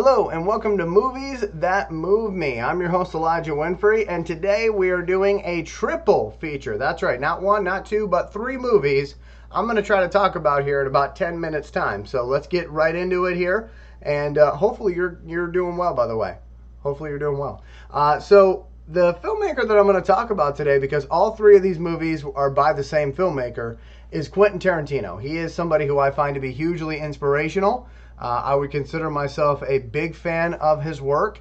Hello and welcome to Movies That Move Me. I'm your host Elijah Winfrey, and today we are doing a triple feature. That's right, not one, not two, but three movies I'm going to try to talk about here in about 10 minutes time. So let's get right into it here, and hopefully you're doing well, by the way. Hopefully you're doing well. So the filmmaker that I'm going to talk about today, because all three of these movies are by the same filmmaker, is Quentin Tarantino. He is somebody who I find to be hugely inspirational. I would consider myself a big fan of his work.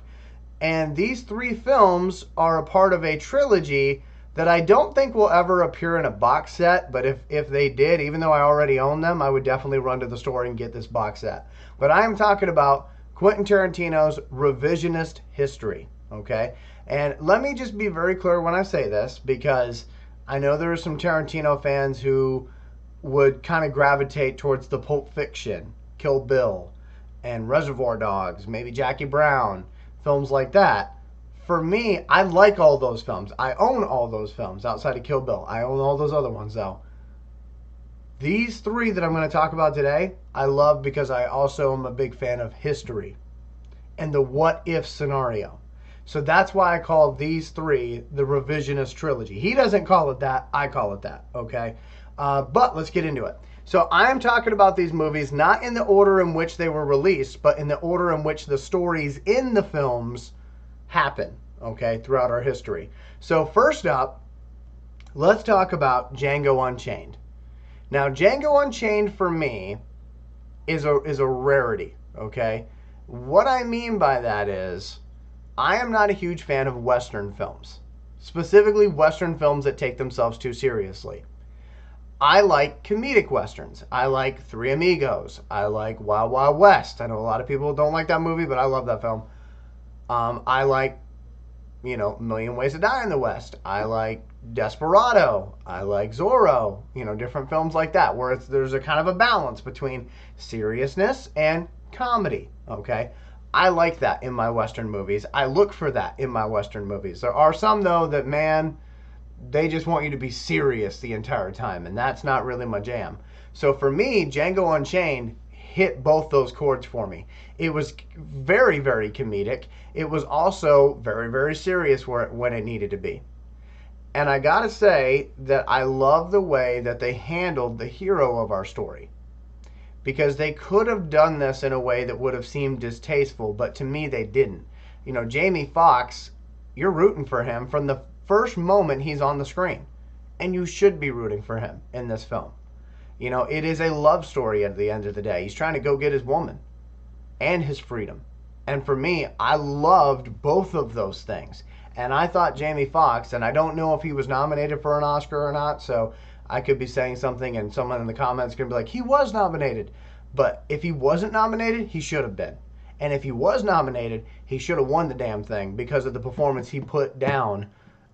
And these three films are a part of a trilogy that I don't think will ever appear in a box set. But if they did, even though I already own them, I would definitely run to the store and get this box set. But I am talking about Quentin Tarantino's Revisionist History. Okay? And let me just be very clear when I say this, because I know there are some Tarantino fans who would kind of gravitate towards the Pulp Fiction, Kill Bill, and Reservoir Dogs, maybe Jackie Brown, films like that. For me, I like all those films. I own all those films outside of Kill Bill. I own all those other ones though. These three that I'm going to talk about today, I love because I also am a big fan of history and the what if scenario. So that's why I call these three the Revisionist Trilogy. He doesn't call it that. I call it that. Okay? But let's get into it. So I am talking about these movies not in the order in which they were released, but in the order in which the stories in the films happen, okay, throughout our history. So first up, let's talk about Django Unchained. Now, Django Unchained for me is a rarity, okay? What I mean by that is I am not a huge fan of Western films, specifically Western films that take themselves too seriously. I like comedic Westerns. I like Three Amigos. I like Wild Wild West. I know a lot of people don't like that movie, but I love that film. I like, Million Ways to Die in the West. I like Desperado. I like Zorro. Different films like that, where there's a kind of a balance between seriousness and comedy, okay? I like that in my Western movies. I look for that in my Western movies. There are some, though, that, man, they just want you to be serious the entire time, and that's not really my jam. So for me, Django Unchained hit both those chords for me. It was very, very comedic. It was also very, very serious when it needed to be. And I gotta say that I love the way that they handled the hero of our story, because they could have done this in a way that would have seemed distasteful, but to me they didn't. Jamie Foxx, you're rooting for him from the first moment he's on the screen, and you should be rooting for him in this film. It is a love story at the end of the day. He's trying to go get his woman and his freedom. And for me, I loved both of those things. And I thought Jamie Foxx, and I don't know if he was nominated for an Oscar or not, so I could be saying something and someone in the comments could be like, he was nominated. But if he wasn't nominated, he should have been. And if he was nominated, he should have won the damn thing because of the performance he put down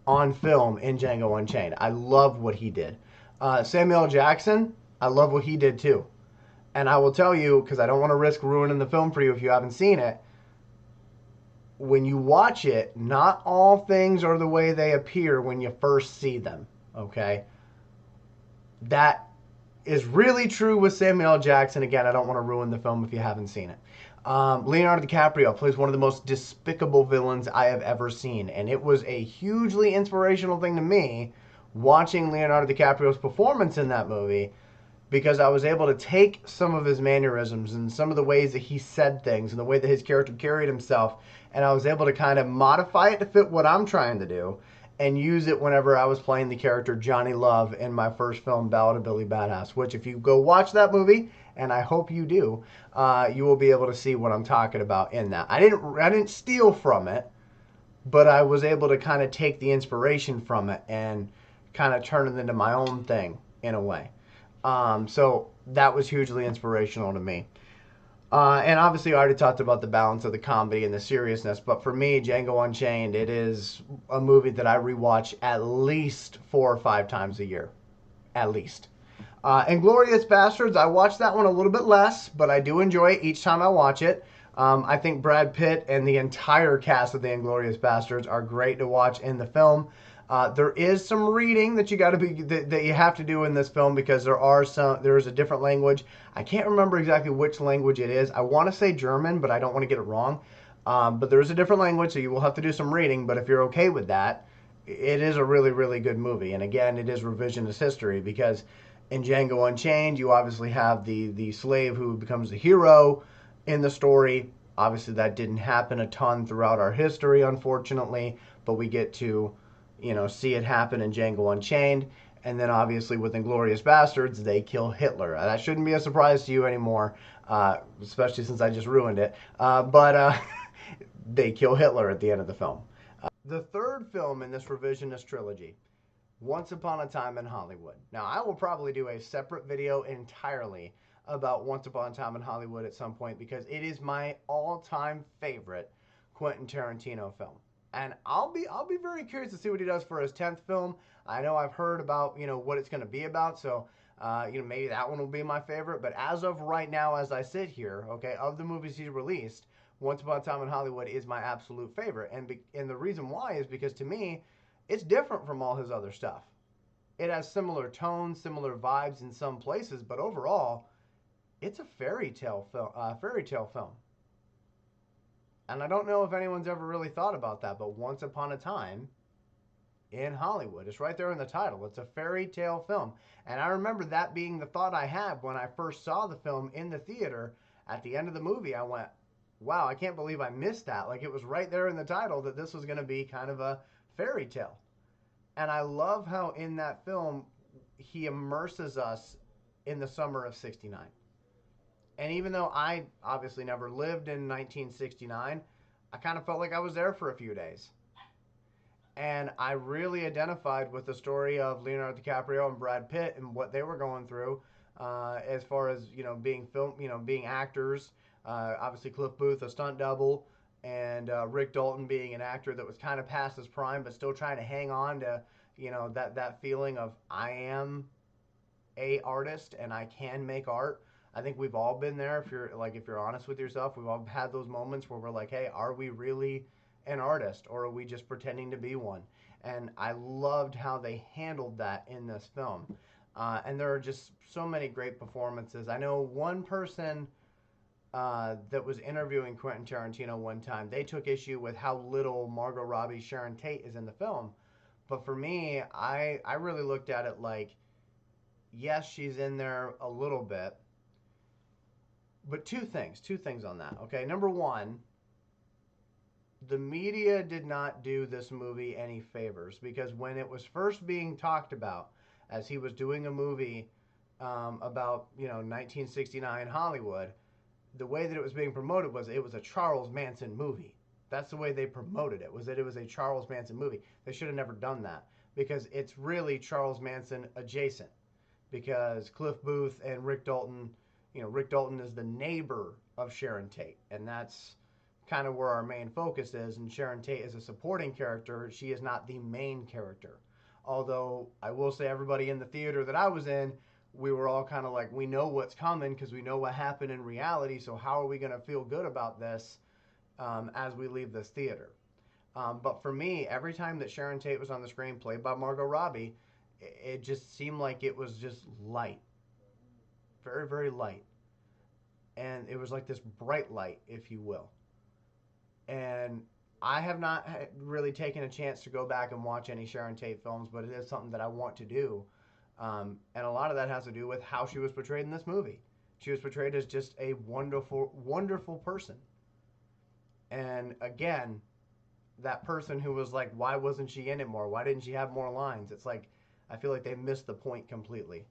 on film in Django Unchained. I love what he did. Samuel L. Jackson, I love what he did too. And I will tell you, because I don't want to risk ruining the film for you if you haven't seen it, when you watch it, not all things are the way they appear when you first see them, okay? That is really true with Samuel L. Jackson. Again, I don't want to ruin the film if you haven't seen it. Leonardo DiCaprio plays one of the most despicable villains I have ever seen. And it was a hugely inspirational thing to me watching Leonardo DiCaprio's performance in that movie, because I was able to take some of his mannerisms and some of the ways that he said things and the way that his character carried himself, and I was able to kind of modify it to fit what I'm trying to do and use it whenever I was playing the character Johnny Love in my first film, Ballad of Billy Badass, which if you go watch that movie, and I hope you do, you will be able to see what I'm talking about in that. I didn't steal from it, but I was able to kind of take the inspiration from it and kind of turn it into my own thing in a way. So that was hugely inspirational to me. And obviously I already talked about the balance of the comedy and the seriousness, but for me, Django Unchained, it is a movie that I rewatch at least 4 or 5 times a year. At least. Inglourious Basterds, I watch that one a little bit less, but I do enjoy it each time I watch it. I think Brad Pitt and the entire cast of the Inglourious Basterds are great to watch in the film. There is some reading that that you have to do in this film because there is a different language. I can't remember exactly which language it is. I want to say German, but I don't want to get it wrong. But there is a different language, so you will have to do some reading. But if you're okay with that, it is a really, really good movie. And again, it is revisionist history because in Django Unchained, you obviously have the slave who becomes the hero in the story. Obviously, that didn't happen a ton throughout our history, unfortunately, but we get to, see it happen in Django Unchained. And then obviously with Inglourious Bastards, they kill Hitler. That shouldn't be a surprise to you anymore, especially since I just ruined it. But they kill Hitler at the end of the film. The third film in this revisionist trilogy, Once Upon a Time in Hollywood. Now, I will probably do a separate video entirely about Once Upon a Time in Hollywood at some point because it is my all-time favorite Quentin Tarantino film. And I'll be very curious to see what he does for his 10th film. I know I've heard about, what it's going to be about, so maybe that one will be my favorite, but as of right now as I sit here, okay, of the movies he's released, Once Upon a Time in Hollywood is my absolute favorite. And the reason why is because to me, it's different from all his other stuff. It has similar tones, similar vibes in some places, but overall, it's a fairy tale film. And I don't know if anyone's ever really thought about that, but Once Upon a Time in Hollywood, it's right there in the title. It's a fairy tale film. And I remember that being the thought I had when I first saw the film in the theater. At the end of the movie, I went, wow, I can't believe I missed that. Like, it was right there in the title that this was going to be kind of a fairy tale. And I love how in that film, he immerses us in the summer of 69. And even though I obviously never lived in 1969, I kind of felt like I was there for a few days. And I really identified with the story of Leonardo DiCaprio and Brad Pitt and what they were going through, as far as being actors. Obviously, Cliff Booth, a stunt double, and Rick Dalton being an actor that was kind of past his prime, but still trying to hang on to that feeling of I am a artist and I can make art. I think we've all been there. If you're honest with yourself, we've all had those moments where we're like, hey, are we really an artist or are we just pretending to be one? And I loved how they handled that in this film. And there are just so many great performances. I know one person that was interviewing Quentin Tarantino one time, they took issue with how little Margot Robbie, Sharon Tate is in the film. But for me, I really looked at it like, yes, she's in there a little bit. But two things on that. Okay, number one, the media did not do this movie any favors because when it was first being talked about, as he was doing a movie about 1969 Hollywood, the way that it was being promoted was it was a Charles Manson movie. That's the way they promoted it, was that it was a Charles Manson movie. They should have never done that because it's really Charles Manson adjacent because Cliff Booth and Rick Dalton, Rick Dalton is the neighbor of Sharon Tate, and that's kind of where our main focus is. And Sharon Tate is a supporting character. She is not the main character. Although I will say everybody in the theater that I was in, we were all kind of like, we know what's coming because we know what happened in reality, so how are we going to feel good about this as we leave this theater? But for me, every time that Sharon Tate was on the screen, played by Margot Robbie, it just seemed like it was just light. Very, very light. And it was like this bright light, if you will. And I have not really taken a chance to go back and watch any Sharon Tate films, but it is something that I want to do. And a lot of that has to do with how she was portrayed in this movie. She was portrayed as just a wonderful, wonderful person. And again, that person who was like, why wasn't she in it more? Why didn't she have more lines? It's like, I feel like they missed the point completely,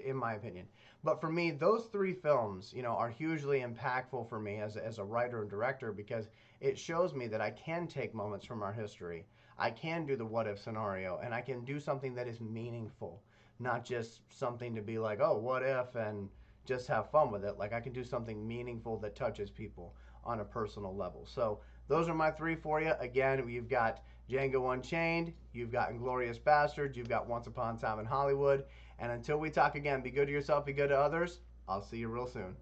in my opinion. But for me, those three films, are hugely impactful for me as a writer and director because it shows me that I can take moments from our history. I can do the what if scenario, and I can do something that is meaningful, not just something to be like, oh, what if, and just have fun with it. Like, I can do something meaningful that touches people on a personal level. So those are my three for you. Again, you've got Django Unchained, you've got Inglourious Bastards, you've got Once Upon a Time in Hollywood. And until we talk again, be good to yourself, be good to others. I'll see you real soon.